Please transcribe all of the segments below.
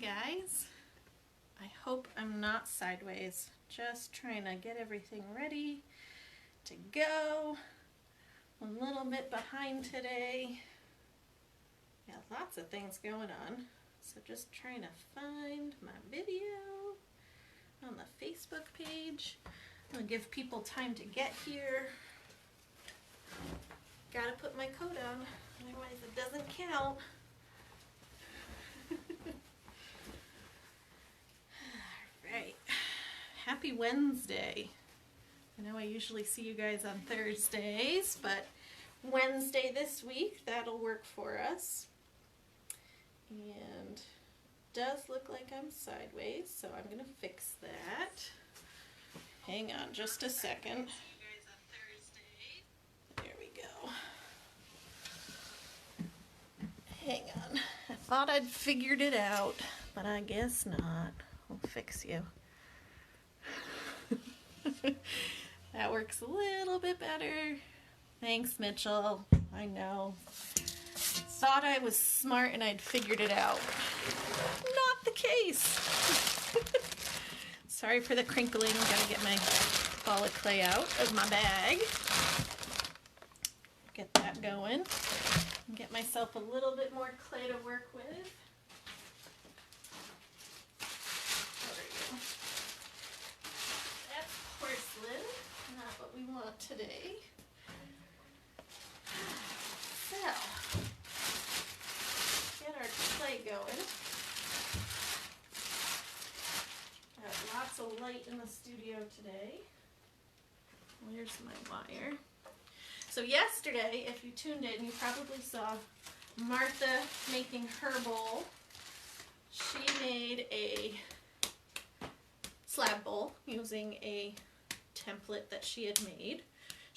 guys. I hope I'm not sideways. Just trying to get everything ready to go. A little bit behind today. Yeah, lots of things going on. So just trying to find my video on the Facebook page. I'll give people time to get here. Gotta put my coat on, otherwise it doesn't count. Alright, happy Wednesday. I know I usually see you guys on Thursdays, but Wednesday this week, that'll work for us. And does look like I'm sideways, so I'm going to fix that. Hang on just a second. There we go. Hang on. I thought I'd figured it out, but I guess not. I'll fix you. That works a little bit better. Thanks, Mitchell. I know. Thought I was smart and I'd figured it out. Not the case. Sorry for the crinkling. Gotta get my ball of clay out of my bag. Get that going. Get myself a little bit more clay to work with. There we go. That's porcelain. Not what we want today. So, get our clay going. Got lots of light in the studio today. Where's my wire? So yesterday, if you tuned in, you probably saw Martha making her bowl. She made a slab bowl using a template that she had made.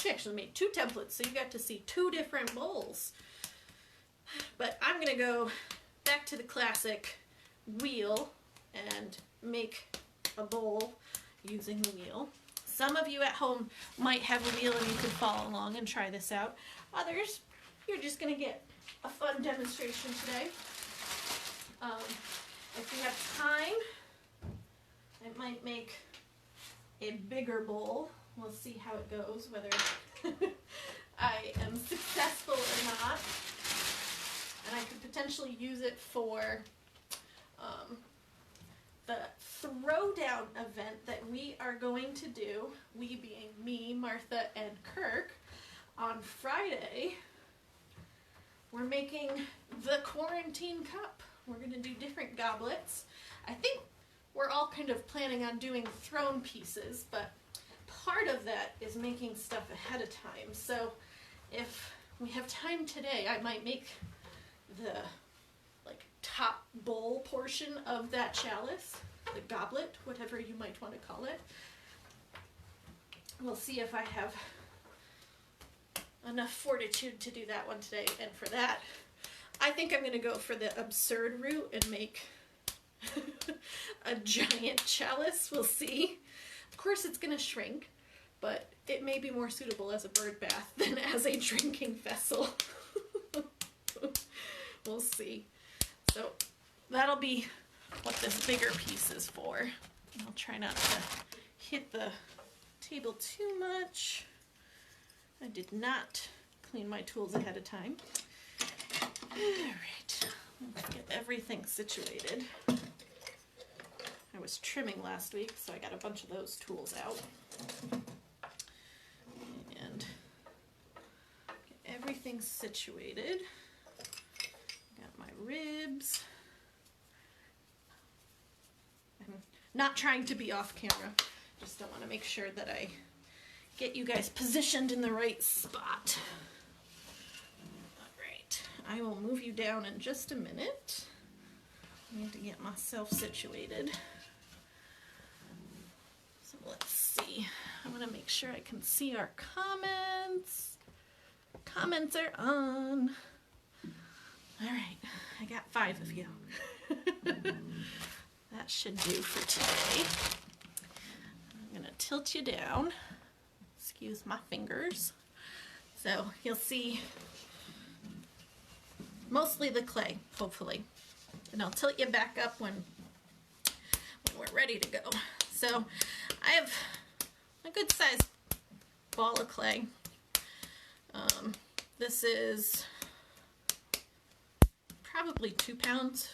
She actually made two templates, so you got to see two different bowls. But I'm going to go back to the classic wheel and make a bowl using the wheel. Some of you at home might have a wheel and you could follow along and try this out. Others, you're just going to get a fun demonstration today. If you have time, I might make a bigger bowl. We'll see how it goes, whether I am successful or not. And I could potentially use it for the throwdown event that we are going to do, we being me, Martha, and Kirk, on Friday. We're making the quarantine cup. We're going to do different goblets. I think we're all kind of planning on doing thrown pieces, but part of that is making stuff ahead of time. So if we have time today, I might make the top bowl portion of that chalice, the goblet, whatever you might want to call it. We'll see if I have enough fortitude to do that one today. And for that, I think I'm going to go for the absurd route and make a giant chalice. We'll see. Of course it's going to shrink, but it may be more suitable as a bird bath than as a drinking vessel. We'll see. So that'll be what this bigger piece is for. I'll try not to hit the table too much. I did not clean my tools ahead of time. Alright, let's get everything situated. I was trimming last week, so I got a bunch of those tools out. And get everything situated. Got my ribs. I'm not trying to be off camera. Just don't want to make sure that I get you guys positioned in the right spot. Alright, I will move you down in just a minute. I need to get myself situated. So let's see. I want to make sure I can see our comments. Comments are on. Alright, I got 5 of you. That should do for today. I'm going to tilt you down. Excuse my fingers. So you'll see mostly the clay, hopefully. and I'll tilt you back up when we're ready to go. So I have a good sized ball of clay. This is probably 2 pounds.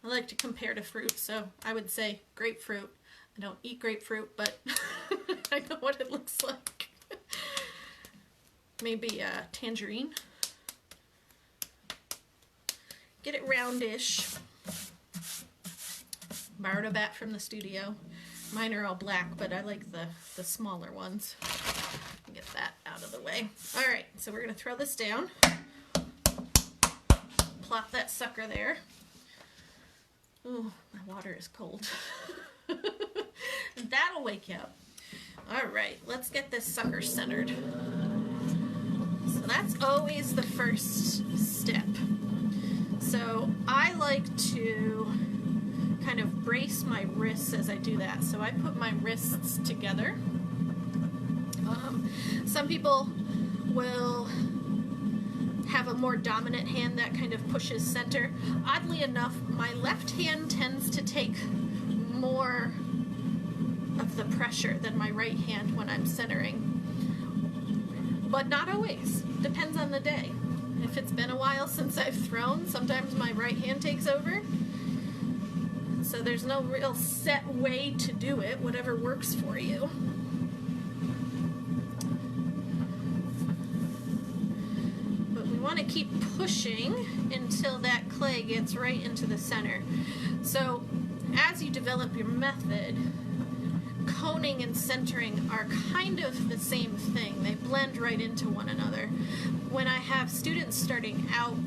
I like to compare to fruit, so I would say grapefruit. I don't eat grapefruit, but I know what it looks like. Maybe a tangerine. Get it roundish. Borrowed a bat from the studio. Mine are all black, but I like the smaller ones. Get that out of the way. All right, so we're gonna throw this down. Plop that sucker there. Ooh, my water is cold. That'll wake you up. All right, let's get this sucker centered. So that's always the first step. So I like to kind of brace my wrists as I do that. So I put my wrists together. Some people will have a more dominant hand that kind of pushes center. Oddly enough, my left hand tends to take more of the pressure than my right hand when I'm centering. But not always. Depends on the day. If it's been a while since I've thrown, sometimes my right hand takes over. So there's no real set way to do it, whatever works for you. But we want to keep pushing until that clay gets right into the center. So as you develop your method, coning and centering are kind of the same thing. They blend right into one another. When I have students starting out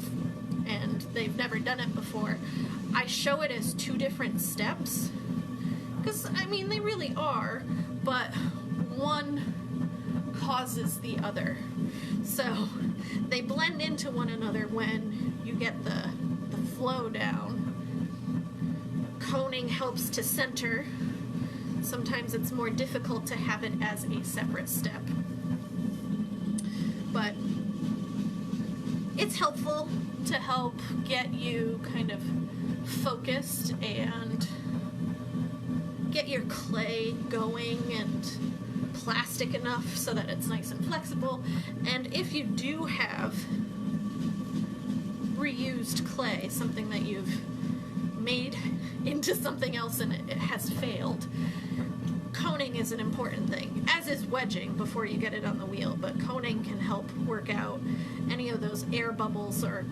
and they've never done it before, I show it as 2 different steps. Because, I mean, they really are, but one causes the other. So they blend into one another when you get the flow down. Coning helps to center. Sometimes it's more difficult to have it as a separate step. But it's helpful to help get you kind of focused and get your clay going and plastic enough so that it's nice and flexible. And if you do have reused clay, something that you've made into something else and it has failed, coning is an important thing, as is wedging before you get it on the wheel, but coning can help work out any of those air bubbles or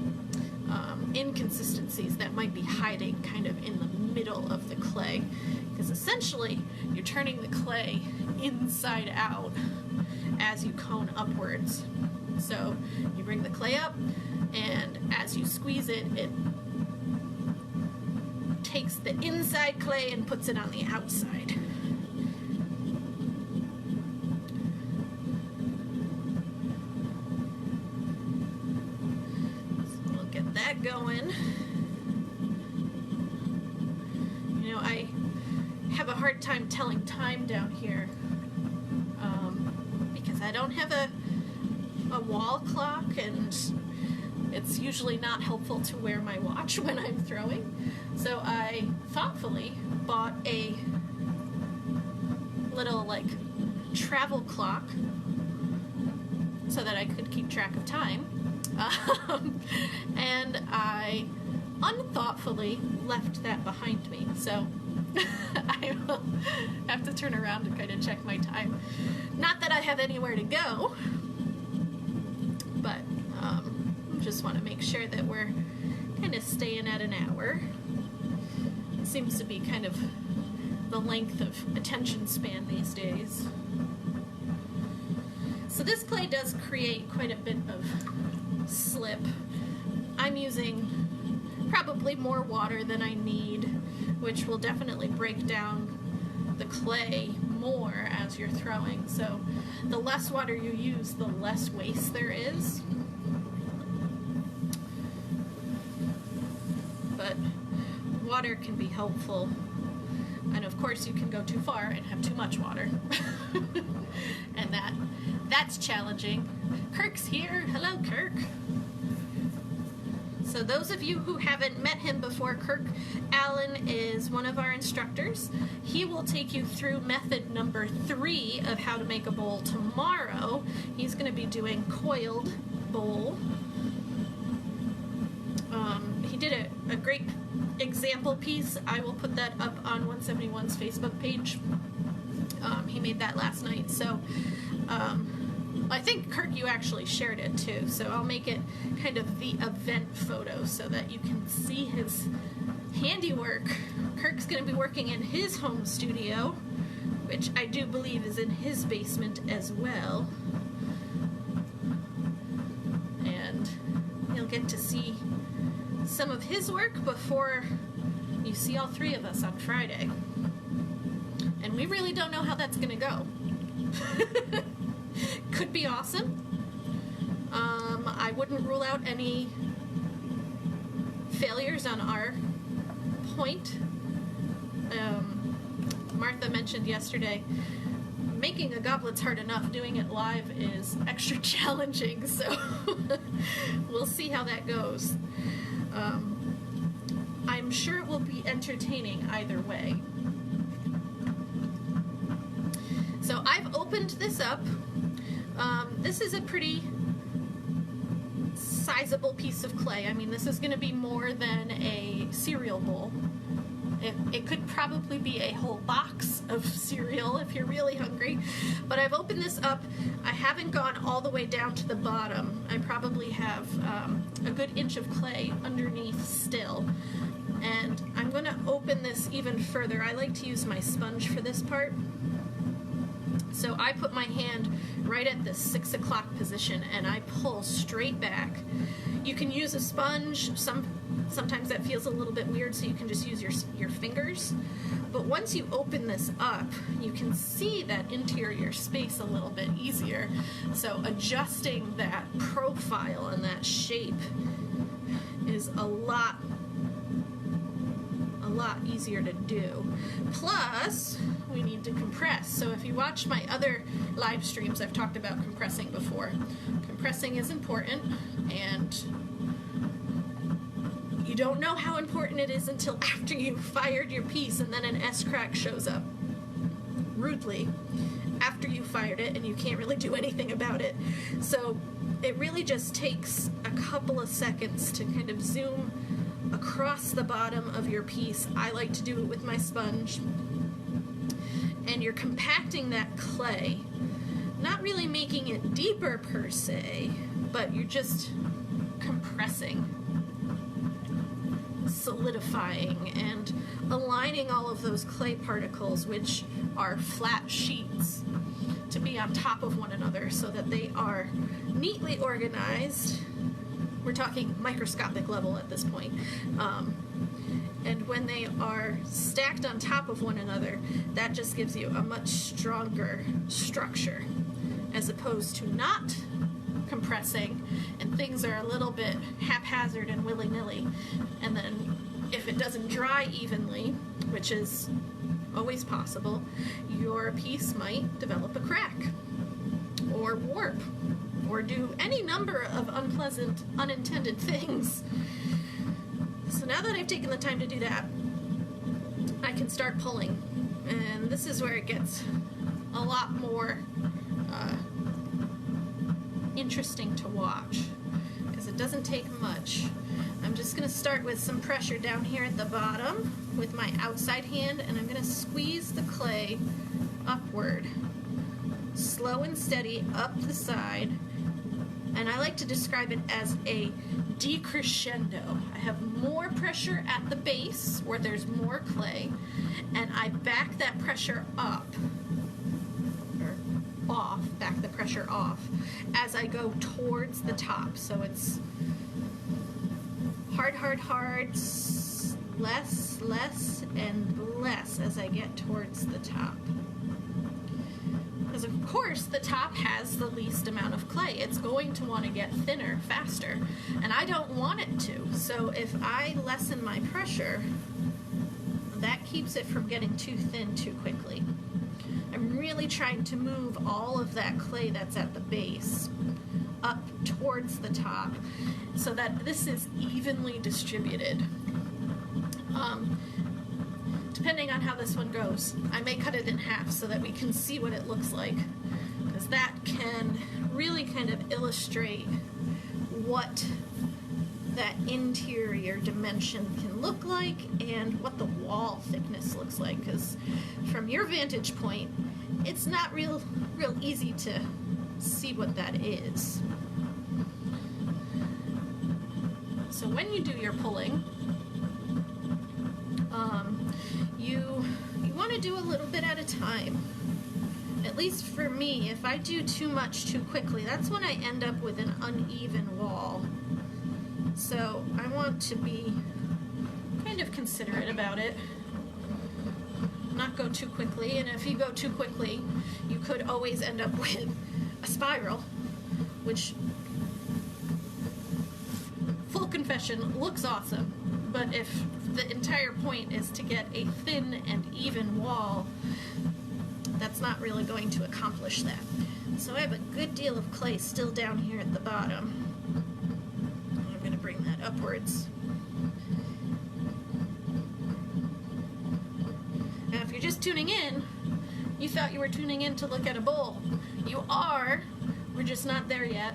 inconsistencies that might be hiding kind of in the middle of the clay, because essentially you're turning the clay inside out as you cone upwards. So you bring the clay up, and as you squeeze it, it takes the inside clay and puts it on the outside. So we'll get that going. You know, I have a hard time telling time down here because I don't have a wall clock, and it's usually not helpful to wear my watch when I'm throwing. So I thoughtfully bought a little like travel clock so that I could keep track of time. And I unthoughtfully left that behind me. So I will have to turn around and kind of check my time. Not that I have anywhere to go, but just want to make sure that we're kind of staying at an hour. It seems to be kind of the length of attention span these days. So this clay does create quite a bit of slip. I'm using probably more water than I need, which will definitely break down the clay more as you're throwing. So the less water you use, the less waste there is. But water can be helpful, and of course you can go too far and have too much water. And that's challenging. Kirk's here. Hello, Kirk. So those of you who haven't met him before, Kirk Allen is one of our instructors. He will take you through method number 3 of how to make a bowl tomorrow. He's going to be doing coiled bowl. He did a great example piece. I will put that up on 171's Facebook page. He made that last night. So I think, Kirk, you actually shared it too. So I'll make it kind of the event photo so that you can see his handiwork. Kirk's going to be working in his home studio, which I do believe is in his basement as well. And you'll get to see some of his work before you see all 3 of us on Friday. And we really don't know how that's going to go. Could be awesome. I wouldn't rule out any failures on our point. Martha mentioned yesterday, making a goblet's hard enough. Doing it live is extra challenging, so we'll see how that goes. I'm sure it will be entertaining either way. So I've opened this up. This is a pretty sizable piece of clay. I mean, this is going to be more than a cereal bowl. It could probably be a whole box of cereal if you're really hungry. But I've opened this up. I haven't gone all the way down to the bottom. I probably have a good inch of clay underneath still. And I'm going to open this even further. I like to use my sponge for this part. So I put my hand right at the 6 o'clock position and I pull straight back. You can use a sponge. Sometimes that feels a little bit weird, so you can just use your fingers. But once you open this up, you can see that interior space a little bit easier. So adjusting that profile and that shape is a lot easier to do. Plus, we need to compress. So if you watch my other live streams, I've talked about compressing before. Compressing is important, and you don't know how important it is until after you've fired your piece, and then an S-crack shows up rudely after you fired it, and you can't really do anything about it. So it really just takes a couple of seconds to kind of zoom across the bottom of your piece. I like to do it with my sponge. And you're compacting that clay, not really making it deeper per se, but you're just compressing, solidifying, and aligning all of those clay particles, which are flat sheets, to be on top of one another so that they are neatly organized. We're talking microscopic level at this point. And when they are stacked on top of one another, that just gives you a much stronger structure, as opposed to not compressing and things are a little bit haphazard and willy-nilly. And then if it doesn't dry evenly, which is always possible, your piece might develop a crack or warp or do any number of unpleasant, unintended things. So now that I've taken the time to do that, I can start pulling. And this is where it gets a lot more interesting to watch, because it doesn't take much. I'm just going to start with some pressure down here at the bottom with my outside hand, and I'm going to squeeze the clay upward, slow and steady up the side. And I like to describe it as a decrescendo. I have more pressure at the base where there's more clay, and I back that pressure up, or off, back the pressure off, as I go towards the top. So it's hard, hard, hard, less, less, and less as I get towards the top. Because of course the top has the least amount of clay. It's going to want to get thinner faster, and I don't want it to. So if I lessen my pressure, that keeps it from getting too thin too quickly. I'm really trying to move all of that clay that's at the base up towards the top so that this is evenly distributed. Depending on how this one goes, I may cut it in half so that we can see what it looks like, because that can really kind of illustrate what that interior dimension can look like and what the wall thickness looks like, because from your vantage point, it's not real easy to see what that is. So when you do your pulling, you want to do a little bit at a time. At least for me, if I do too much too quickly, that's when I end up with an uneven wall. So I want to be kind of considerate about it, not go too quickly, and if you go too quickly, you could always end up with a spiral, which, full confession, looks awesome, but if the entire point is to get a thin and even wall, that's not really going to accomplish that. So I have a good deal of clay still down here at the bottom. I'm going to bring that upwards. Now if you're just tuning in, you thought you were tuning in to look at a bowl. You are, we're just not there yet.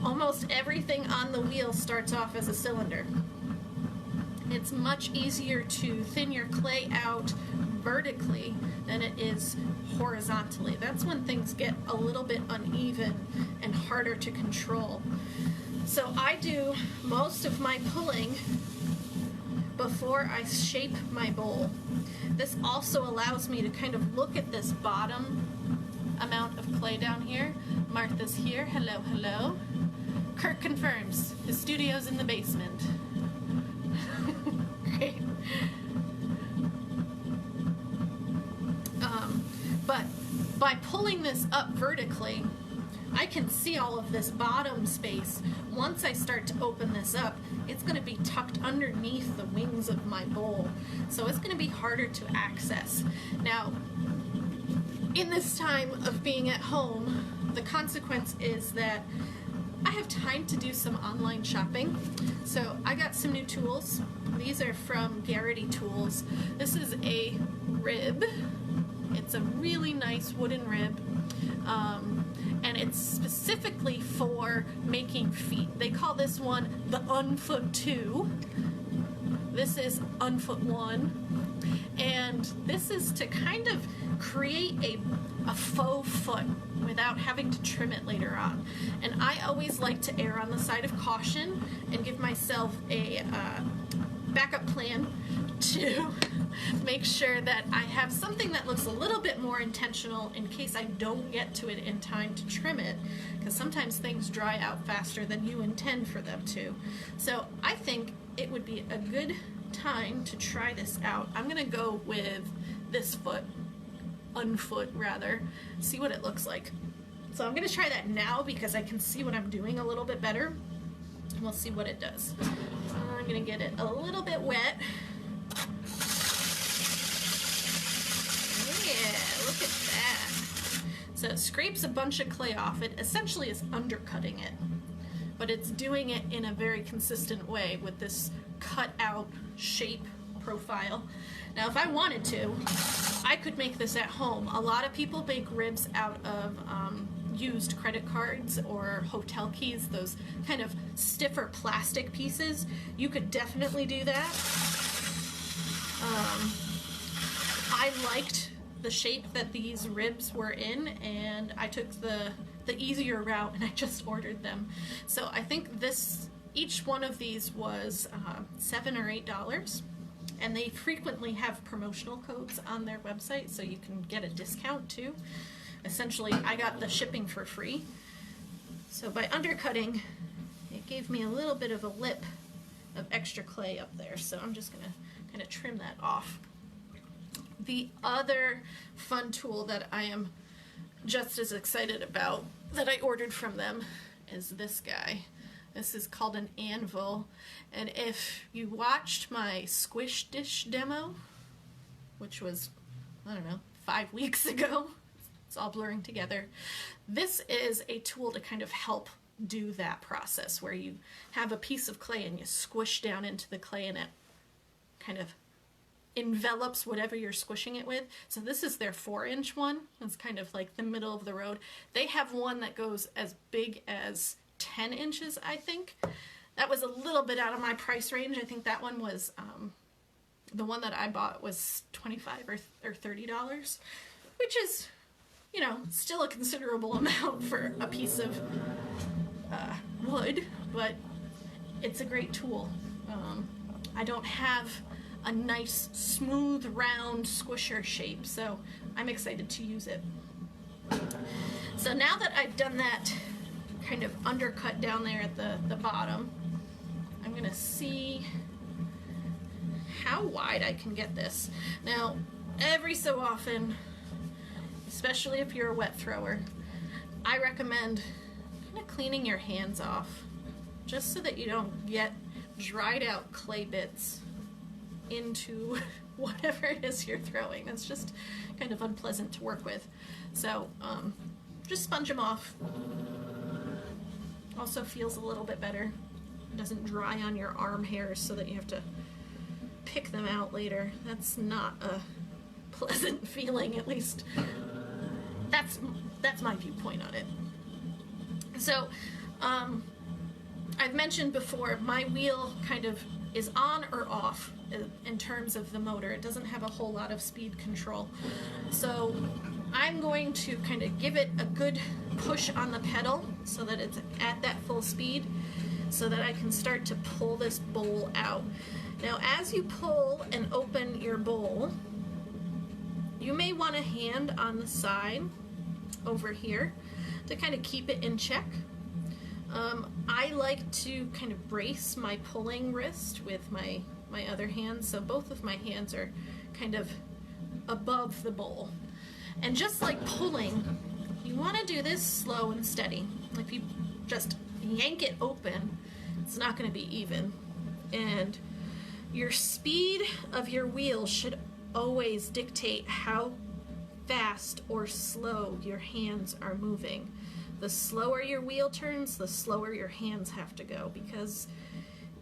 Almost everything on the wheel starts off as a cylinder. It's much easier to thin your clay out vertically than it is horizontally. That's when things get a little bit uneven and harder to control. So I do most of my pulling before I shape my bowl. This also allows me to kind of look at this bottom amount of clay down here. Martha's here. Hello, hello. Kirk confirms his studio's in the basement. Great. But by pulling this up vertically, I can see all of this bottom space. Once I start to open this up, it's going to be tucked underneath the wings of my bowl, so it's going to be harder to access. Now, in this time of being at home, the consequence is that I have time to do some online shopping. So I got some new tools. These are from Garrity Tools. This is a rib. It's a really nice wooden rib. And it's specifically for making feet. They call this one the Unfoot 2. This is Unfoot 1. And this is to kind of create a faux foot without having to trim it later on. And I always like to err on the side of caution and give myself a backup plan to make sure that I have something that looks a little bit more intentional in case I don't get to it in time to trim it, because sometimes things dry out faster than you intend for them to. So I think it would be a good time to try this out. I'm gonna go with this foot, unfoot rather, see what it looks like. So I'm gonna try that now because I can see what I'm doing a little bit better, and we'll see what it does. I'm gonna get it a little bit wet. Yeah, look at that. So it scrapes a bunch of clay off. It essentially is undercutting it, but it's doing it in a very consistent way with this cut out shape profile. Now if I wanted to, I could make this at home. A lot of people make ribs out of used credit cards or hotel keys, those kind of stiffer plastic pieces. You could definitely do that. I liked the shape that these ribs were in, and I took the easier route and I just ordered them. So I think each one of these was $7 or $8, and they frequently have promotional codes on their website, so you can get a discount too. Essentially, I got the shipping for free. So by undercutting, it gave me a little bit of a lip of extra clay up there, so I'm just gonna kind of trim that off. The other fun tool that I am just as excited about that I ordered from them is this guy. This is called an anvil, and if you watched my squish dish demo, which was, I don't know, 5 weeks ago, it's all blurring together, this is a tool to kind of help do that process where you have a piece of clay and you squish down into the clay and it kind of envelops whatever you're squishing it with. So this is their 4-inch one. It's kind of like the middle of the road. They have one that goes as big as 10 inches, I think. That was a little bit out of my price range. I think that one was, the one that I bought was $25 or $30, which is, you know, still a considerable amount for a piece of wood, but it's a great tool. I don't have a nice, smooth, round squisher shape, so I'm excited to use it. So now that I've done that kind of undercut down there at the bottom, I'm gonna see how wide I can get this. Now, every so often, especially if you're a wet thrower, I recommend kind of cleaning your hands off, just so that you don't get dried out clay bits into whatever it is you're throwing. It's just kind of unpleasant to work with. So just sponge them off. Also feels a little bit better. It doesn't dry on your arm hairs so that you have to pick them out later. That's not a pleasant feeling, at least that's my viewpoint on it. So I've mentioned before, my wheel kind of is on or off in terms of the motor. It doesn't have a whole lot of speed control. So I'm going to kind of give it a good push on the pedal so that it's at that full speed, so that I can start to pull this bowl out. Now, as you pull and open your bowl, you may want a hand on the side over here to kind of keep it in check. I like to kind of brace my pulling wrist with my other hand, so both of my hands are kind of above the bowl. And just like pulling, you want to do this slow and steady. If you just yank it open, it's not going to be even. And your speed of your wheel should always dictate how fast or slow your hands are moving. The slower your wheel turns, the slower your hands have to go, because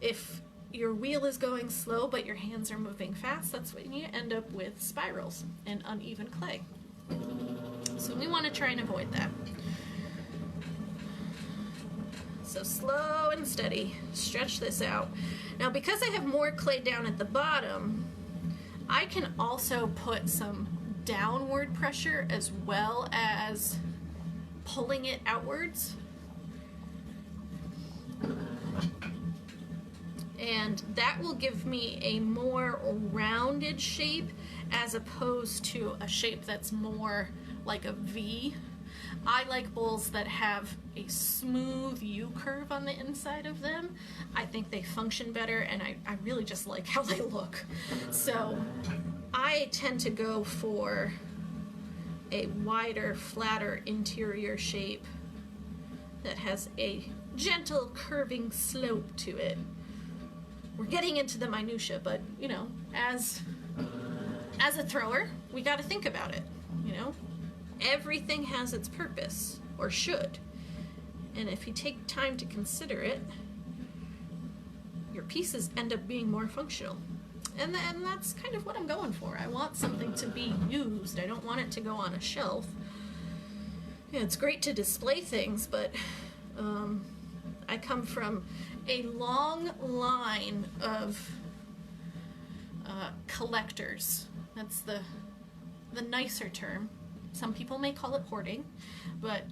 if your wheel is going slow but your hands are moving fast, that's when you end up with spirals and uneven clay. So we want to try and avoid that. So slow and steady, stretch this out. Now, because I have more clay down at the bottom, I can also put some downward pressure as well as pulling it outwards. And that will give me a more rounded shape as opposed to a shape that's more like a V. I like bowls that have a smooth U-curve on the inside of them. I think they function better, and I really just like how they look. So I tend to go for a wider, flatter interior shape that has a gentle curving slope to it. We're getting into the minutia, but you know, as a thrower, we got to think about it. You know, everything has its purpose, or should, and if you take time to consider it, your pieces end up being more functional. And that's kind of what I'm going for. I want something to be used. I don't want it to go on a shelf. Yeah, it's great to display things, but I come from a long line of collectors. That's the nicer term. Some people may call it hoarding, but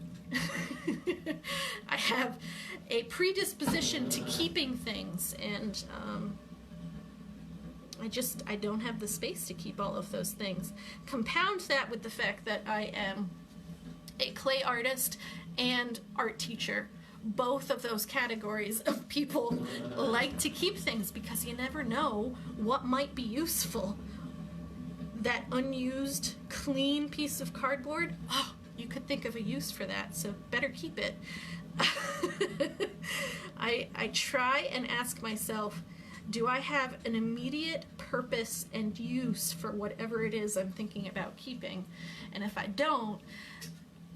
I have a predisposition to keeping things, and I don't have the space to keep all of those things. Compound that with the fact that I am a clay artist and art teacher. Both of those categories of people like to keep things because you never know what might be useful. That unused, clean piece of cardboard, oh, you could think of a use for that, so better keep it. I try and ask myself, do I have an immediate purpose and use for whatever it is I'm thinking about keeping? And if I don't,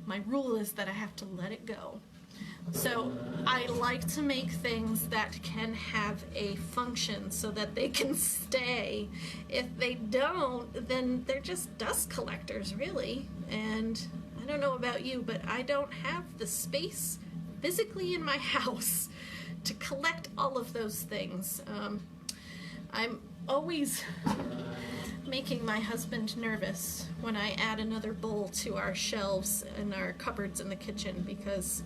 my rule is that I have to let it go. So I like to make things that can have a function so that they can stay. If they don't, then they're just dust collectors, really. And I don't know about you, but I don't have the space physically in my house to collect all of those things. I'm always making my husband nervous when I add another bowl to our shelves and our cupboards in the kitchen, because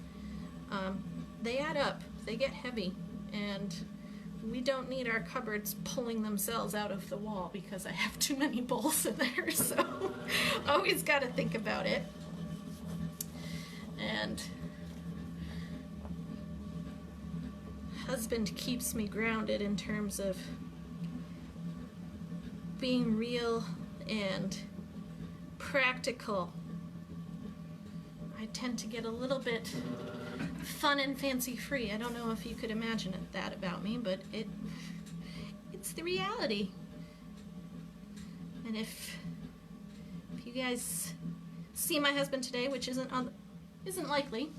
they add up, they get heavy, and we don't need our cupboards pulling themselves out of the wall because I have too many bowls in there, so always got to think about it. And husband keeps me grounded in terms of being real and practical. I tend to get a little bit fun and fancy free. I don't know if you could imagine that about me, but it's the reality. And if you guys see my husband today, which isn't likely,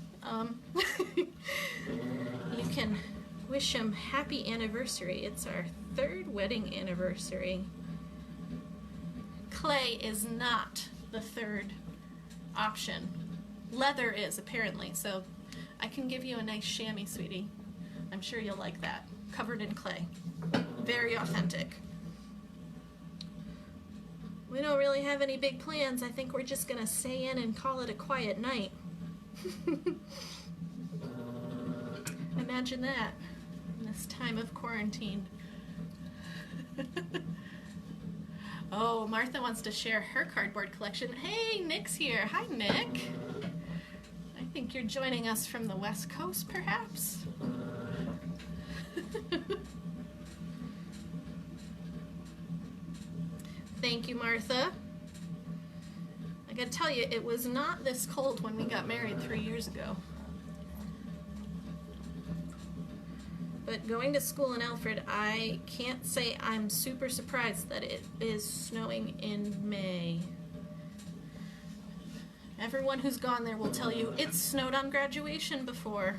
you can wish him happy anniversary. It's our 3rd wedding anniversary. Clay is not the 3rd option. Leather is, apparently, so I can give you a nice chamois, sweetie. I'm sure you'll like that. Covered in clay. Very authentic. We don't really have any big plans. I think we're just gonna stay in and call it a quiet night. Imagine that in this time of quarantine. Oh, Martha wants to share her cardboard collection. Hey, Nick's here. Hi, Nick. I think you're joining us from the West Coast, perhaps? Thank you, Martha. I gotta tell you, it was not this cold when we got married 3 years ago. But going to school in Alfred, I can't say I'm super surprised that it is snowing in May. Everyone who's gone there will tell you it's snowed on graduation before.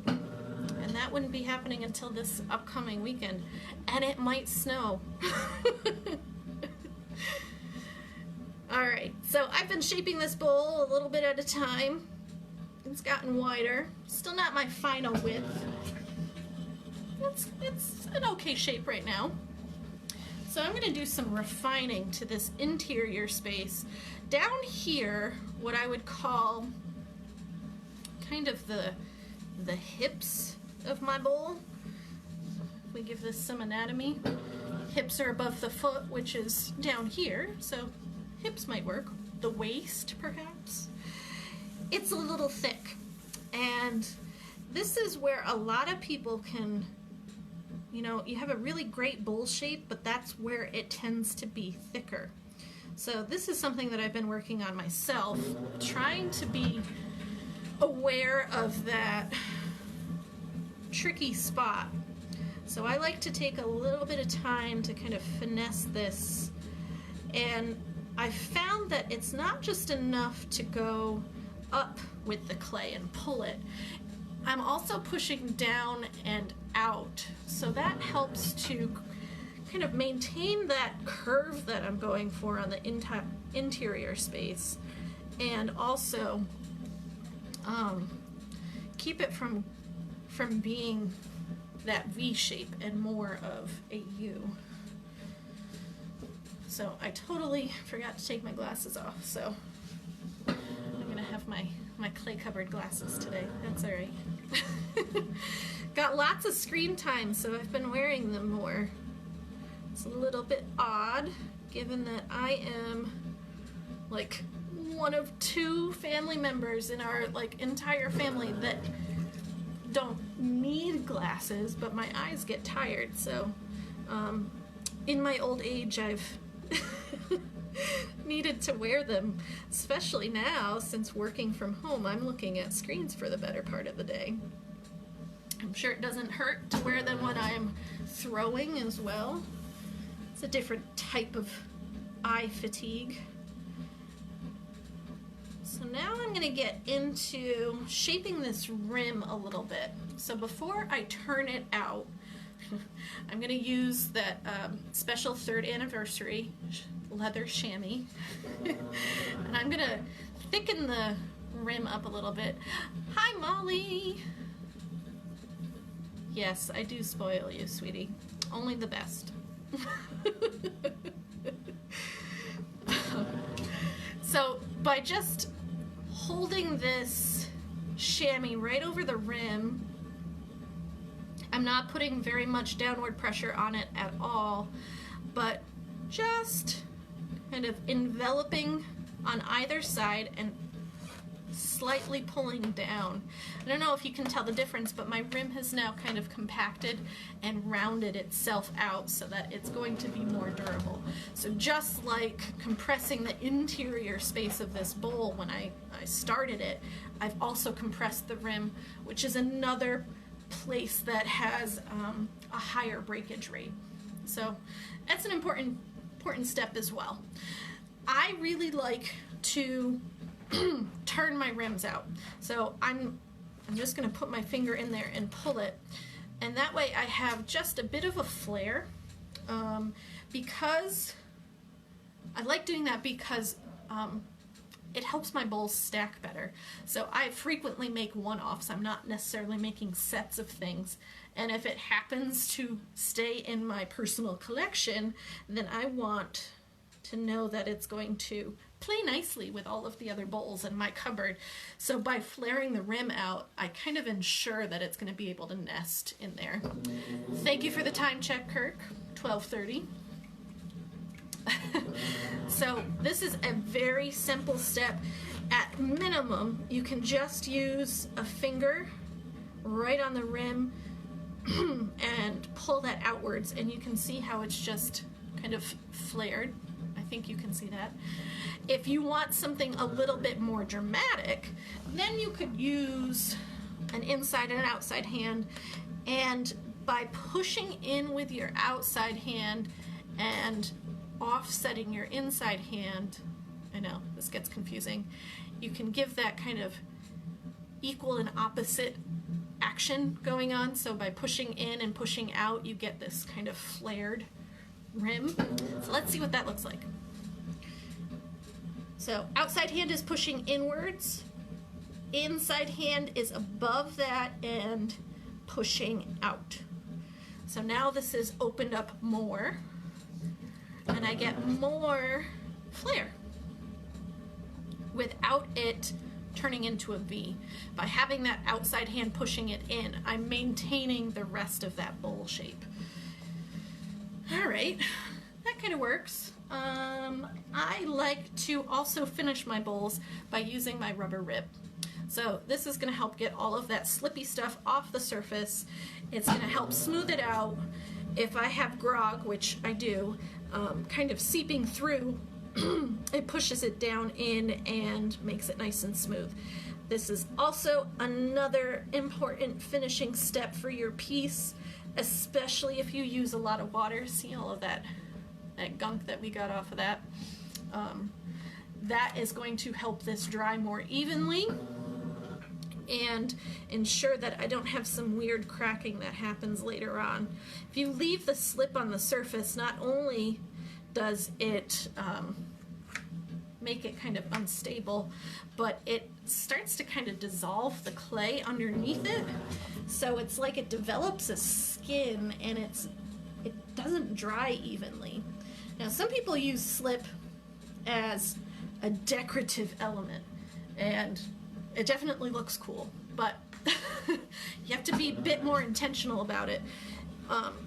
And that wouldn't be happening until this upcoming weekend. And it might snow. Alright, so I've been shaping this bowl a little bit at a time. It's gotten wider. Still not my final width. It's an okay shape right now. So I'm going to do some refining to this interior space. Down here, what I would call kind of the hips of my bowl. We give this some anatomy. Hips are above the foot, which is down here, so hips might work. The waist, perhaps. It's a little thick, and this is where a lot of people can, you know, you have a really great bowl shape, but that's where it tends to be thicker. So this is something that I've been working on myself, trying to be aware of that tricky spot. So I like to take a little bit of time to kind of finesse this, and I found that it's not just enough to go up with the clay and pull it. I'm also pushing down and out, so that helps to kind of maintain that curve that I'm going for on the interior space, and also keep it from being that V shape and more of a U. So I totally forgot to take my glasses off, so I'm gonna have my clay covered glasses today. That's all right. Got lots of screen time, so I've been wearing them more. It's a little bit odd, given that I am like one of 2 family members in our like entire family that don't need glasses, but my eyes get tired. So in my old age, I've needed to wear them, especially now since working from home. I'm looking at screens for the better part of the day. I'm sure it doesn't hurt to wear them when I'm throwing as well. It's a different type of eye fatigue. So now I'm going to get into shaping this rim a little bit. So before I turn it out, I'm going to use that special 3rd anniversary leather chamois. And I'm going to thicken the rim up a little bit. Hi, Molly! Yes, I do spoil you, sweetie. Only the best. So by just holding this chamois right over the rim, I'm not putting very much downward pressure on it at all, but just kind of enveloping on either side and slightly pulling down. I don't know if you can tell the difference, but my rim has now kind of compacted and rounded itself out so that it's going to be more durable. So just like compressing the interior space of this bowl when I started it, I've also compressed the rim, which is another place that has a higher breakage rate. So that's an important step as well. I really like to turn my rims out. So I'm just going to put my finger in there and pull it, and that way I have just a bit of a flare, because I like doing that because it helps my bowls stack better. So I frequently make one-offs. I'm not necessarily making sets of things, and if it happens to stay in my personal collection, then I want to know that it's going to play nicely with all of the other bowls in my cupboard. So by flaring the rim out, I kind of ensure that it's going to be able to nest in there. Thank you for the time check, Kirk. 12:30. So this is a very simple step. At minimum, you can just use a finger right on the rim and pull that outwards, and you can see how it's just kind of flared. I think you can see that. If you want something a little bit more dramatic, then you could use an inside and an outside hand, and by pushing in with your outside hand and offsetting your inside hand, I know this gets confusing, you can give that kind of equal and opposite action going on. So by pushing in and pushing out, you get this kind of flared rim. So let's see what that looks like. So outside hand is pushing inwards, inside hand is above that and pushing out. So now this is opened up more, and I get more flare without it turning into a V. By having that outside hand pushing it in, I'm maintaining the rest of that bowl shape. All right, that kind of works. I like to also finish my bowls by using my rubber rib. So this is going to help get all of that slippy stuff off the surface. It's going to help smooth it out. If I have grog, which I do, kind of seeping through, it pushes it down in and makes it nice and smooth. This is also another important finishing step for your piece, especially if you use a lot of water. See all of that gunk that we got off of that? That is going to help this dry more evenly and ensure that I don't have some weird cracking that happens later on. If you leave the slip on the surface, not only does it make it kind of unstable, but it starts to kind of dissolve the clay underneath it. So it's like it develops a skin and it doesn't dry evenly. Now some people use slip as a decorative element, and it definitely looks cool, but you have to be a bit more intentional about it.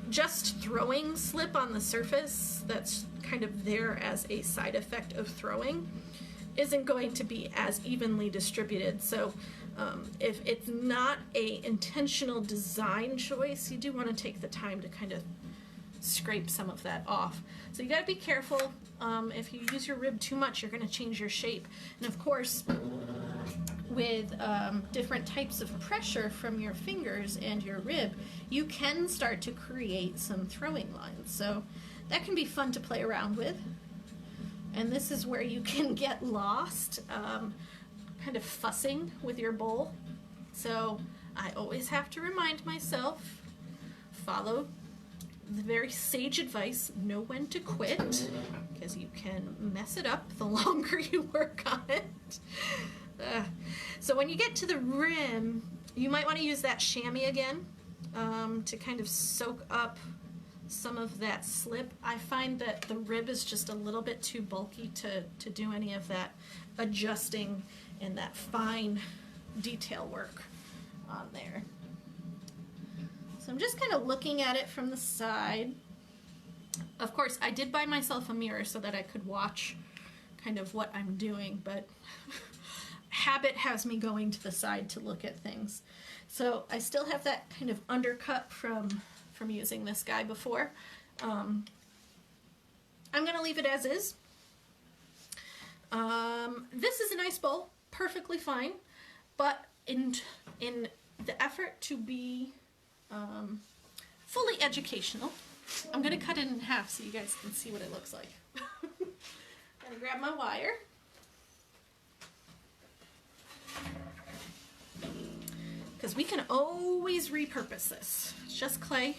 Just throwing slip on the surface that's kind of there as a side effect of throwing isn't going to be as evenly distributed. So if it's not a intentional design choice, you do want to take the time to kind of scrape some of that off. So you got to be careful. If you use your rib too much, you're going to change your shape. And of course, with different types of pressure from your fingers and your rib, you can start to create some throwing lines. So that can be fun to play around with. And this is where you can get lost kind of fussing with your bowl. So I always have to remind myself, follow the very sage advice, know when to quit, because you can mess it up the longer you work on it. So when you get to the rim, you might want to use that chamois again to kind of soak up some of that slip. I find that the rib is just a little bit too bulky to do any of that adjusting and that fine detail work on there. So I'm just kind of looking at it from the side. Of course, I did buy myself a mirror so that I could watch kind of what I'm doing, but habit has me going to the side to look at things. So I still have that kind of undercut from using this guy before. I'm going to leave it as is. This is a nice bowl, perfectly fine, but in the effort to be fully educational, I'm going to cut it in half so you guys can see what it looks like. I'm going to grab my wire. Because we can always repurpose this. It's just clay.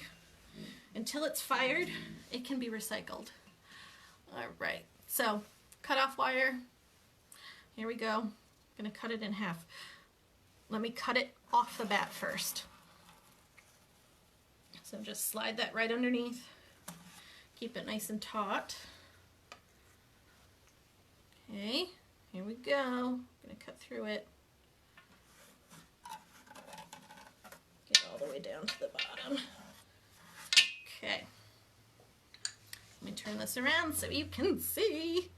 Until it's fired, it can be recycled. Alright, so cut off wire. Here we go. I'm going to cut it in half. Let me cut it off the bat first. So just slide that right underneath. Keep it nice and taut. Okay, here we go. I'm going to cut through it. Get all the way down to the bottom. Okay. Let me turn this around so you can see.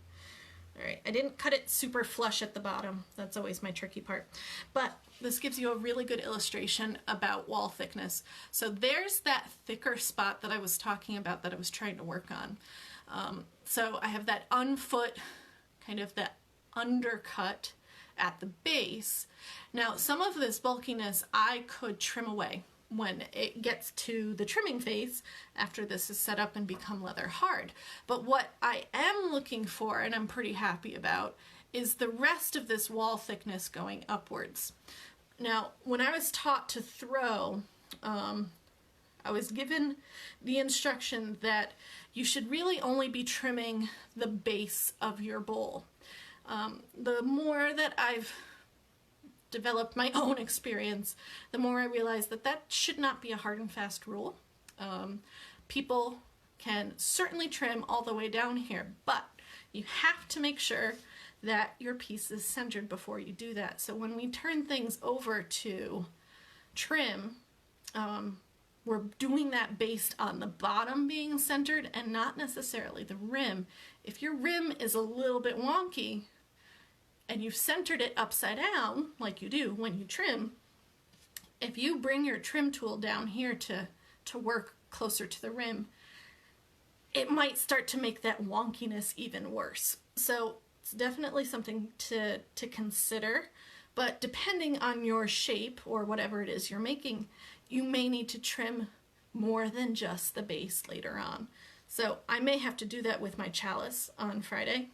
Alright, I didn't cut it super flush at the bottom. That's always my tricky part. But this gives you a really good illustration about wall thickness. So there's that thicker spot that I was talking about that I was trying to work on. So I have that unfoot, kind of that undercut at the base. Now some of this bulkiness I could trim away when it gets to the trimming phase after this is set up and become leather hard. But what I am looking for, and I'm pretty happy about, is the rest of this wall thickness going upwards. Now, when I was taught to throw, I was given the instruction that you should really only be trimming the base of your bowl. The more that I've developed my own experience, the more I realize that that should not be a hard and fast rule. People can certainly trim all the way down here, but you have to make sure that your piece is centered before you do that. So when we turn things over to trim, we're doing that based on the bottom being centered and not necessarily the rim. If your rim is a little bit wonky and you've centered it upside down, like you do when you trim, if you bring your trim tool down here to work closer to the rim, it might start to make that wonkiness even worse. So it's definitely something to consider, but depending on your shape or whatever it is you're making, you may need to trim more than just the base later on. So I may have to do that with my chalice on Friday.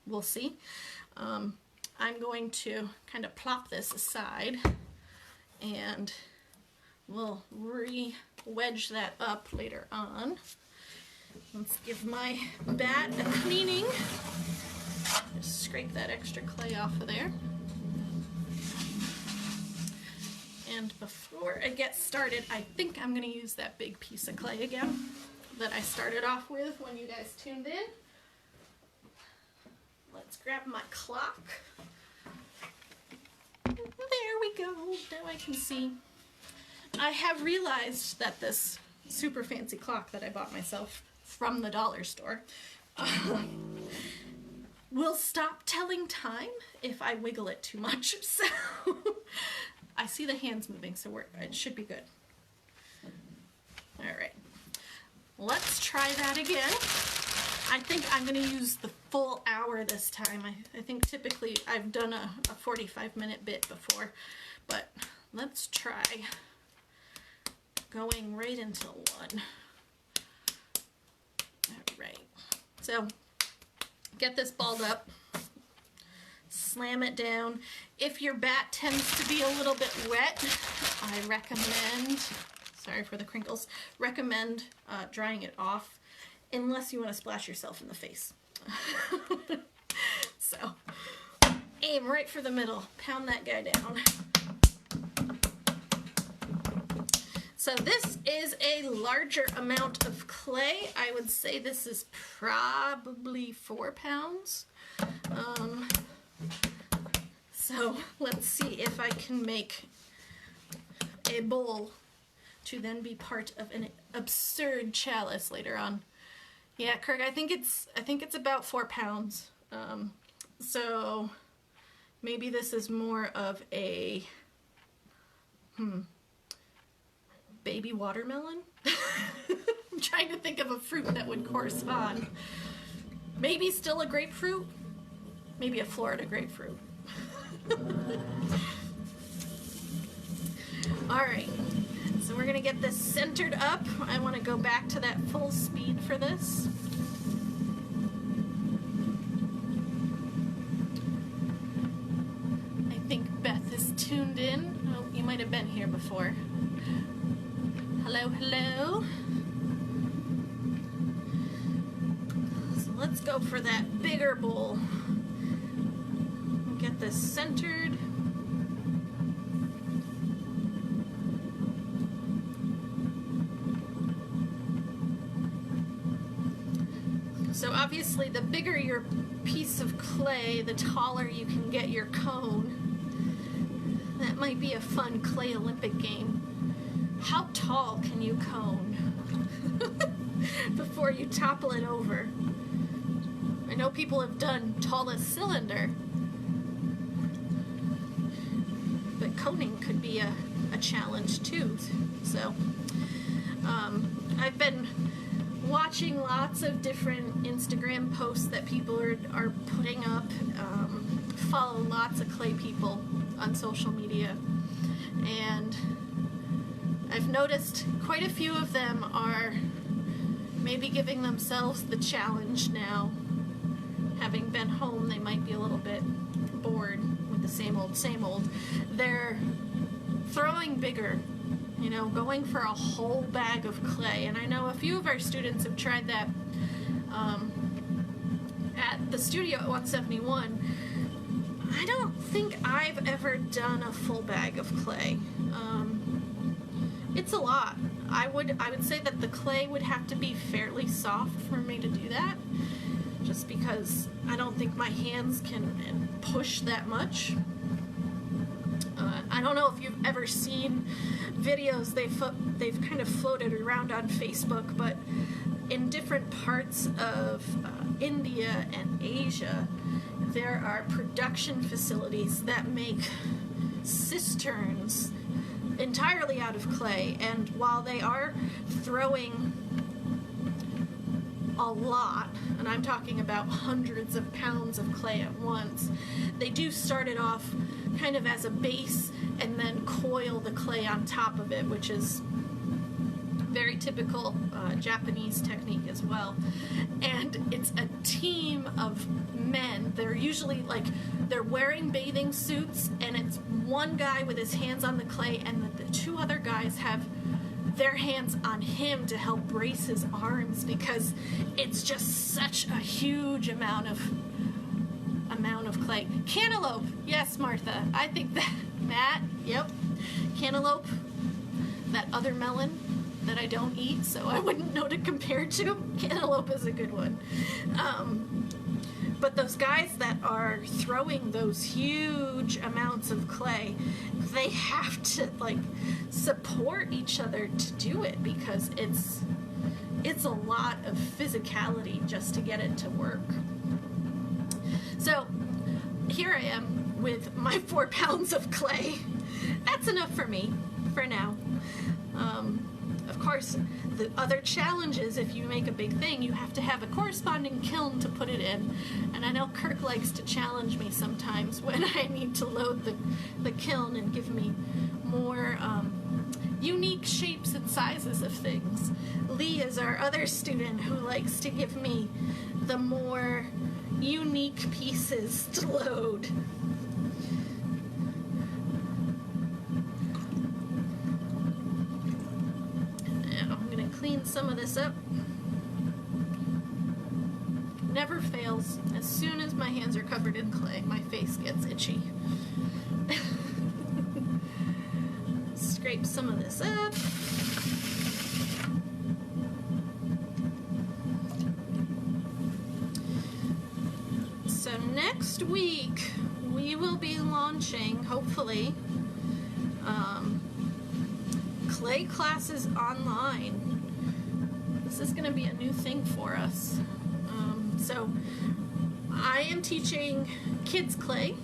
We'll see. I'm going to kind of plop this aside and we'll re-wedge that up later on. Let's give my bat a cleaning. Just scrape that extra clay off of there. And before I get started, I think I'm going to use that big piece of clay again that I started off with when you guys tuned in. Let's grab my clock. There we go. Now I can see. I have realized that this super fancy clock that I bought myself from the dollar store will stop telling time if I wiggle it too much. So I see the hands moving, so it should be good. All right, let's try that again. I think I'm going to use the full hour this time. I think typically I've done a 45-minute bit before, but let's try going right into one. All right, so get this balled up, slam it down. If your bat tends to be a little bit wet, I recommend, sorry for the crinkles, recommend drying it off, unless you want to splash yourself in the face. So, aim right for the middle, pound that guy down. So this is a larger amount of clay. I would say this is probably 4 pounds. So let's see if I can make a bowl to then be part of an absurd chalice later on. Yeah, Kirk, I think it's about 4 pounds. So maybe this is more of a baby watermelon? I'm trying to think of a fruit that would correspond. Maybe still a grapefruit? Maybe a Florida grapefruit. Alright, so we're going to get this centered up. I want to go back to that full speed for this. I think Beth is tuned in. Oh, you might have been here before. Hello, hello. So let's go for that bigger bowl. Get this centered. So obviously the bigger your piece of clay, the taller you can get your cone. That might be a fun clay Olympic game. How tall can you cone before you topple it over? I know people have done tallest cylinder, but coning could be a challenge too. So I've been watching lots of different Instagram posts that people are putting up. Follow lots of clay people on social media, and I've noticed quite a few of them are maybe giving themselves the challenge now. Having been home, they might be a little bit bored with the same old. They're throwing bigger, you know, going for a whole bag of clay. And I know a few of our students have tried that at the studio at 171. I don't think I've ever done a full bag of clay. It's a lot. I would say that the clay would have to be fairly soft for me to do that, just because I don't think my hands can push that much. I don't know if you've ever seen videos they've kind of floated around on Facebook, but in different parts of India and Asia, there are production facilities that make cisterns entirely out of clay, and while they are throwing a lot, and I'm talking about hundreds of pounds of clay at once, they do start it off kind of as a base and then coil the clay on top of it, which is very typical Japanese technique as well. And it's a team of men. They're usually they're wearing bathing suits, and it's one guy with his hands on the clay, and the two other guys have their hands on him to help brace his arms, because it's just such a huge amount of clay. Cantaloupe, yes, Martha. I think that, Matt, yep. Cantaloupe, that other melon that I don't eat, so I wouldn't know to compare to. Cantaloupe is a good one. But those guys that are throwing those huge amounts of clay, they have to support each other to do it, because it's a lot of physicality just to get it to work. So here I am with my 4 pounds of clay. That's enough for me for now. Of course, the other challenge is if you make a big thing, you have to have a corresponding kiln to put it in. And I know Kirk likes to challenge me sometimes when I need to load the kiln and give me more unique shapes and sizes of things. Lee is our other student who likes to give me the more unique unique pieces to load. Now I'm going to clean some of this up. Never fails. As soon as my hands are covered in clay, my face gets itchy. Scrape some of this up. So next week we will be launching, hopefully, clay classes online. This is going to be a new thing for us. So I am teaching kids clay.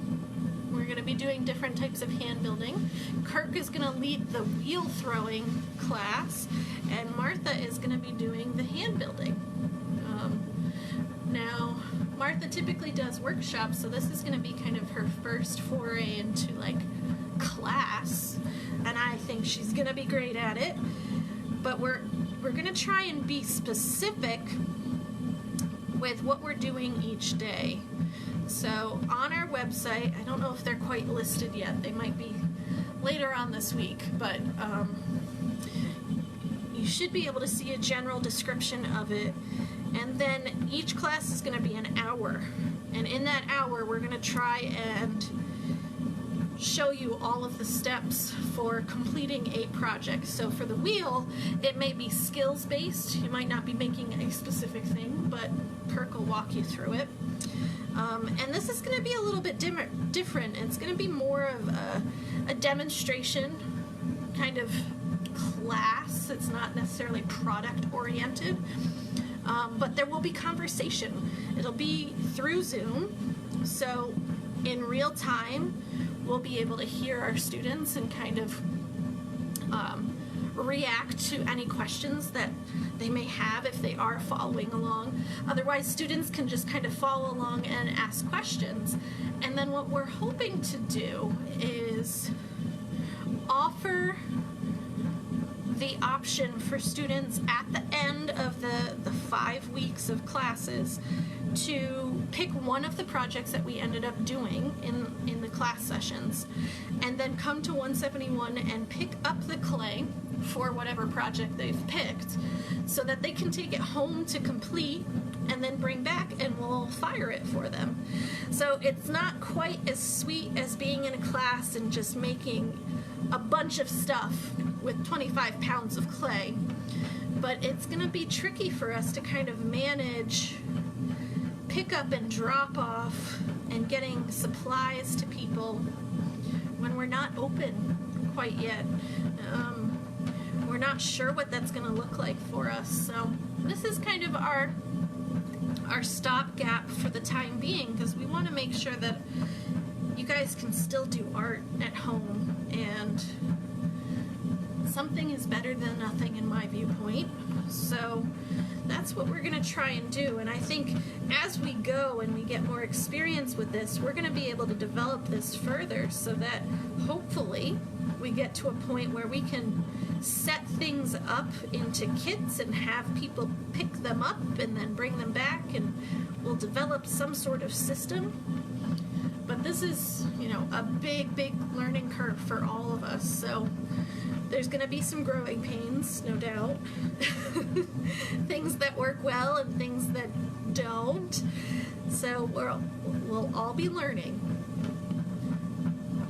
We're going to be doing different types of hand building. Kirk is going to lead the wheel throwing class, and Martha is going to be doing the hand building. Now, Martha typically does workshops, so this is going to be kind of her first foray into like class, and I think she's going to be great at it. But we're going to try and be specific with what we're doing each day. So on our website, I don't know if they're quite listed yet. They might be later on this week, but you should be able to see a general description of it. And then each class is going to be an hour. And in that hour, we're going to try and show you all of the steps for completing a project. So for the wheel, it may be skills based. You might not be making a specific thing, but Kirk will walk you through it. And this is going to be a little bit different. It's going to be more of a demonstration kind of class. It's not necessarily product oriented, but there will be conversation. It'll be through Zoom, so in real time we'll be able to hear our students and kind of react to any questions that they may have if they are following along. Otherwise, students can just kind of follow along and ask questions. And then what we're hoping to do is offer the option for students at the end of the 5 weeks of classes to pick one of the projects that we ended up doing in the class sessions, and then come to 171 and pick up the clay for whatever project they've picked, so that they can take it home to complete and then bring back, and we'll fire it for them. So it's not quite as sweet as being in a class and just making a bunch of stuff with 25 pounds of clay, but it's going to be tricky for us to kind of manage pick up and drop off and getting supplies to people when we're not open quite yet. We're not sure what that's going to look like for us. So this is kind of our stopgap for the time being, because we want to make sure that you guys can still do art at home, and something is better than nothing in my viewpoint. So that's what we're going to try and do. And I think as we go and we get more experience with this, we're going to be able to develop this further, so that hopefully we get to a point where we can set things up into kits and have people pick them up and then bring them back, and we'll develop some sort of system. But this is, you know, a big learning curve for all of us. So there's going to be some growing pains, no doubt. Things that work well and things that don't. So we'll all be learning.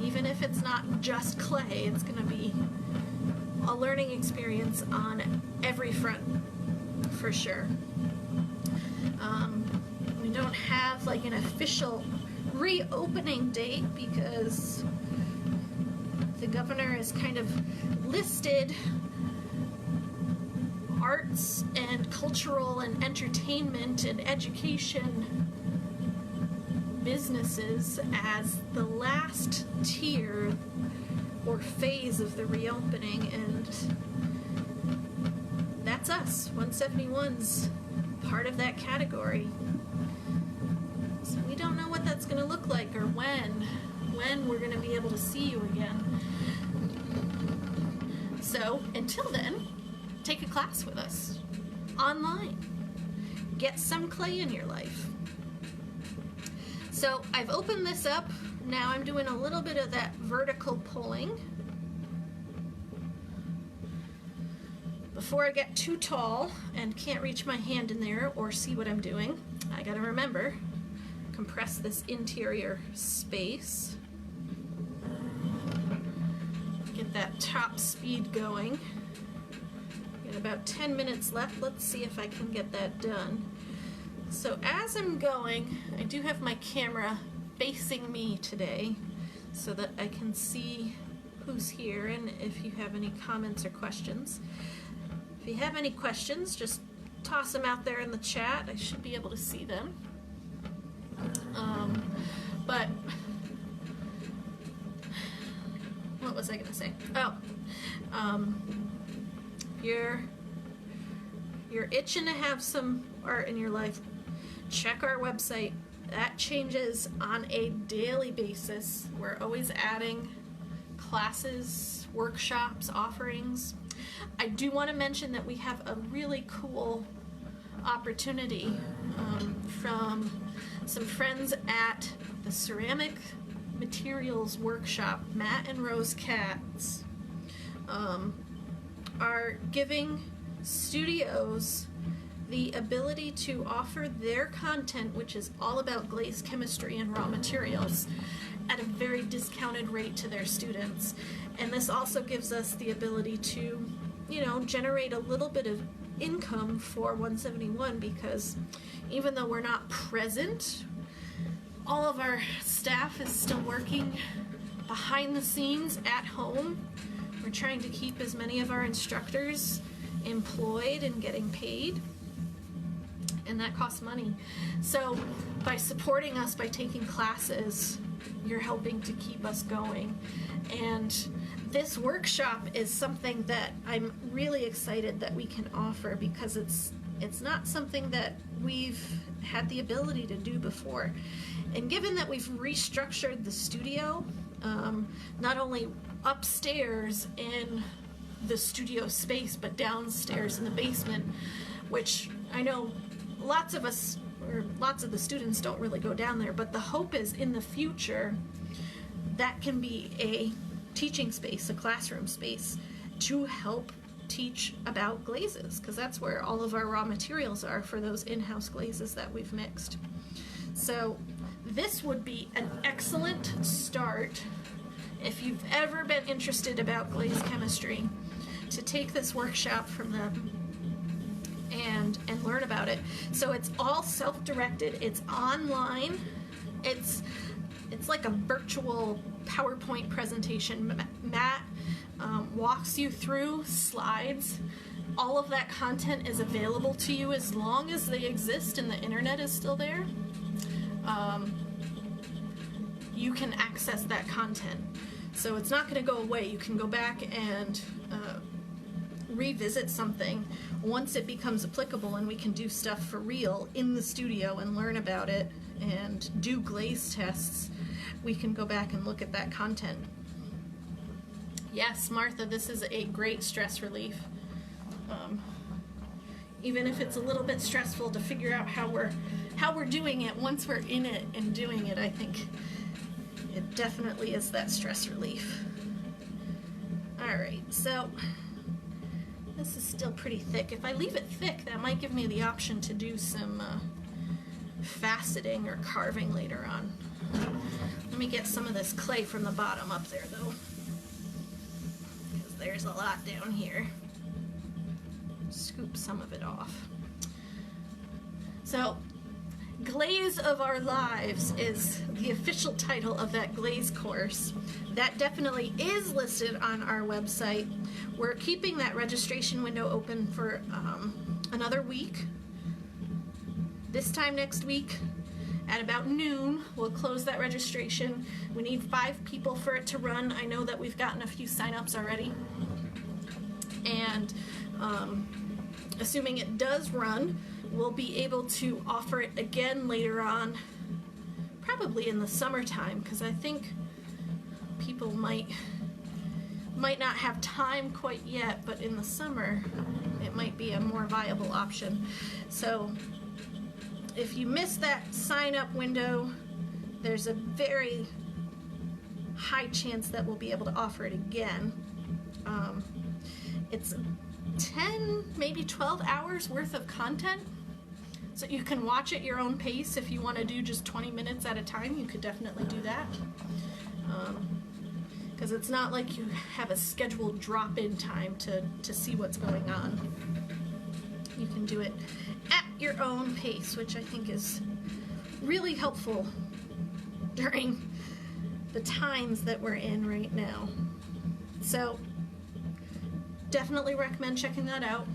Even if it's not just clay, it's going to be a learning experience on every front, for sure. We don't have like an official reopening date, because the governor has kind of listed arts and cultural and entertainment and education businesses as the last tier or phase of the reopening, and that's us. 171's part of that category. So we don't know what that's going to look like, or when we're going to be able to see you again. So until then, take a class with us online. Get some clay in your life. So I've opened this up. Now I'm doing a little bit of that vertical pulling. Before I get too tall and can't reach my hand in there or see what I'm doing, I gotta remember, compress this interior space. Get that top speed going. Got about 10 minutes left. Let's see if I can get that done. So as I'm going, I do have my camera facing me today so that I can see who's here and if you have any comments or questions. If you have any questions, just toss them out there in the chat. I should be able to see them. But what was I gonna say? Oh, you're itching to have some art in your life. Check our website. That changes on a daily basis. We're always adding classes, workshops, offerings. I do want to mention that we have a really cool opportunity from some friends at the Ceramic Materials Workshop. Matt and Rose Katz are giving studios the ability to offer their content, which is all about glaze chemistry and raw materials, at a very discounted rate to their students. And this also gives us the ability to, you know, generate a little bit of income for 171, because even though we're not present, all of our staff is still working behind the scenes at home. We're trying to keep as many of our instructors employed and getting paid, and that costs money. So by supporting us, by taking classes, you're helping to keep us going. And this workshop is something that I'm really excited that we can offer, because it's not something that we've had the ability to do before. And given that we've restructured the studio, not only upstairs in the studio space, but downstairs in the basement, which I know lots of us, or lots of the students, don't really go down there, but the hope is in the future that can be a teaching space, a classroom space, to help teach about glazes, because that's where all of our raw materials are for those in-house glazes that we've mixed. So this would be an excellent start if you've ever been interested about glaze chemistry, to take this workshop from them and learn about it. So it's all self-directed, it's online, it's like a virtual PowerPoint presentation. Matt walks you through slides. All of that content is available to you as long as they exist and the internet is still there. You can access that content. So it's not going to go away. You can go back and revisit something once it becomes applicable, and we can do stuff for real in the studio and learn about it and do glaze tests. We can go back and look at that content. Yes, Martha, this is a great stress relief. Even if it's a little bit stressful to figure out how we're doing it, once we're in it and doing it, I think it definitely is that stress relief. Alright, so this is still pretty thick. If I leave it thick, that might give me the option to do some faceting or carving later on. Let me get some of this clay from the bottom up there, though, because there's a lot down here. Scoop some of it off. So, Glaze of Our Lives is the official title of that glaze course. That definitely is listed on our website. We're keeping that registration window open for another week. This time next week, at about noon, we'll close that registration. We need 5 people for it to run. I know that we've gotten a few sign-ups already. And assuming it does run, we'll be able to offer it again later on, probably in the summertime, because I think people might not have time quite yet, but in the summer it might be a more viable option. So if you missed that sign-up window, there's a very high chance that we'll be able to offer it again. It's 10, maybe 12 hours worth of content. So you can watch at your own pace. If you want to do just 20 minutes at a time, you could definitely do that. Because it's not like you have a scheduled drop-in time to see what's going on. You can do it at your own pace, which I think is really helpful during the times that we're in right now. So definitely recommend checking that out.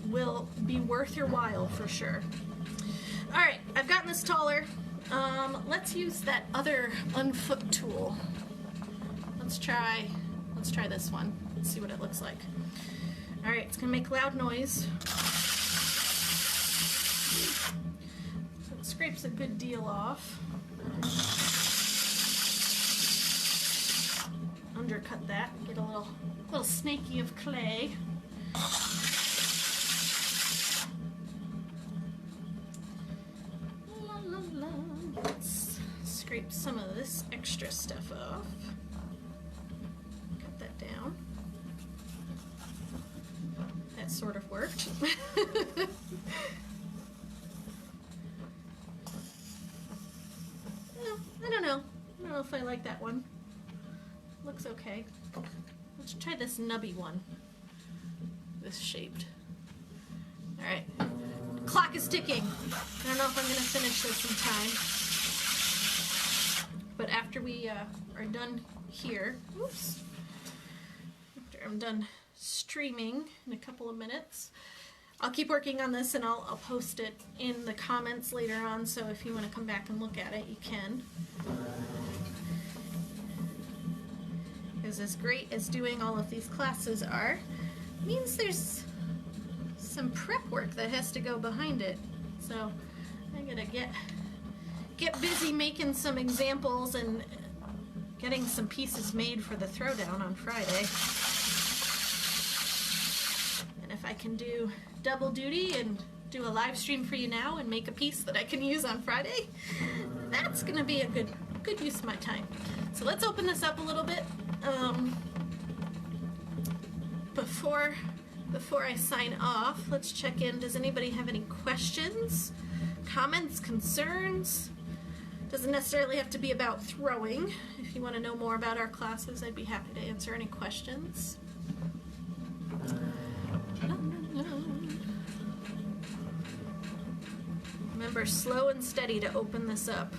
Will be worth your while for sure. All right, I've gotten this taller. Let's use that other unfoot tool. Let's try this one. Let's see what it looks like. All right, it's gonna make loud noise. So it scrapes a good deal off. Undercut that, get a little snaky of clay. La, la, la. Let's scrape some of this extra stuff off. Cut that down. That sort of worked. Well, I don't know if I like that one. Looks okay. Let's try this nubby one. This shaped. Alright. Clock is ticking. I don't know if I'm going to finish this in time. But after we are done here, oops. After I'm done streaming in a couple of minutes, I'll keep working on this and I'll post it in the comments later on, so if you want to come back and look at it, you can. Because as great as doing all of these classes are, it means there's some prep work that has to go behind it. So I'm gonna get busy making some examples and getting some pieces made for the throwdown on Friday. And if I can do double duty and do a live stream for you now and make a piece that I can use on Friday, that's gonna be a good use of my time. So let's open this up a little bit. Before I sign off, let's check in. Does anybody have any questions, comments, concerns? Doesn't necessarily have to be about throwing. If you want to know more about our classes, I'd be happy to answer any questions. Remember, slow and steady to open this up.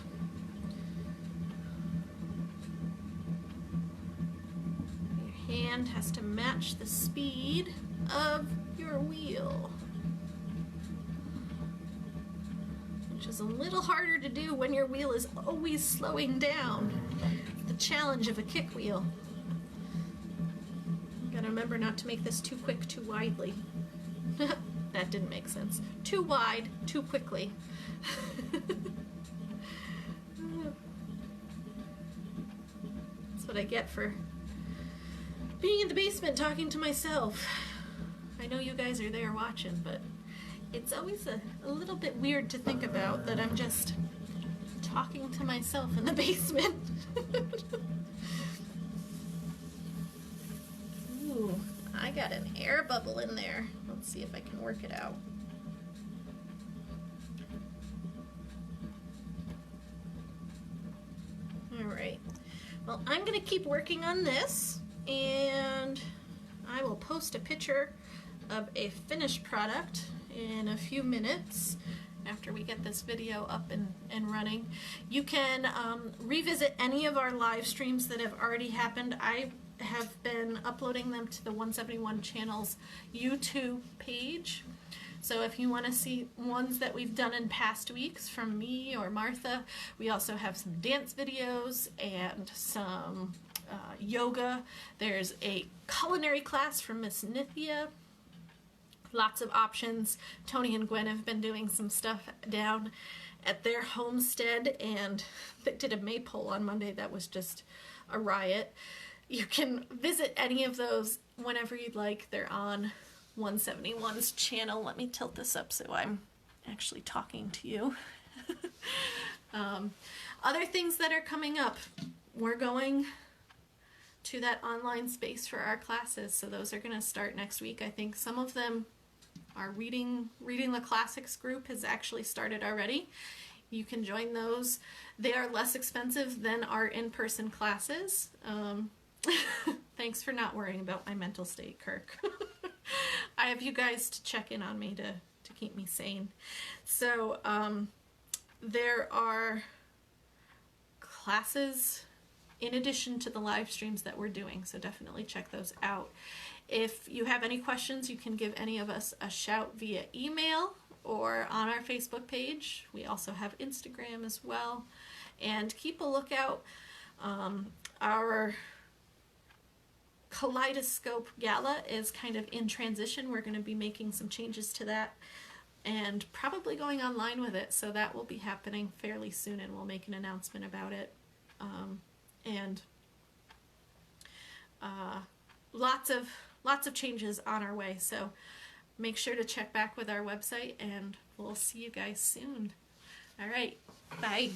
Hand has to match the speed of your wheel, which is a little harder to do when your wheel is always slowing down. The challenge of a kick wheel. You gotta remember not to make this too quick, too widely. That didn't make sense. Too wide, too quickly. That's what I get for being in the basement talking to myself. I know you guys are there watching, but it's always a little bit weird to think about that I'm just talking to myself in the basement. Ooh, I got an air bubble in there. Let's see if I can work it out. All right. Well, I'm gonna keep working on this, and I will post a picture of a finished product in a few minutes after we get this video up and running. You can revisit any of our live streams that have already happened. I have been uploading them to the 171 Channel's YouTube page. So if you want to see ones that we've done in past weeks from me or Martha, we also have some dance videos and some yoga. There's a culinary class from Miss Nithya. Lots of options. Tony and Gwen have been doing some stuff down at their homestead, and they did a maypole on Monday that was just a riot. You can visit any of those whenever you'd like. They're on 171's channel. Let me tilt this up so I'm actually talking to you. Other things that are coming up, we're going to that online space for our classes, so those are going to start next week. I think some of them are reading the classics group has actually started already. You can join those. They are less expensive than our in-person classes. Thanks for not worrying about my mental state, Kirk. I have you guys to check in on me to keep me sane. So there are classes in addition to the live streams that we're doing, so definitely check those out. If you have any questions, you can give any of us a shout via email or on our Facebook page. We also have Instagram as well. And keep a lookout. Our Kaleidoscope Gala is kind of in transition. We're going to be making some changes to that and probably going online with it, so that will be happening fairly soon, and we'll make an announcement about it. Lots of changes on our way, so make sure to check back with our website, and we'll see you guys soon. All right, bye.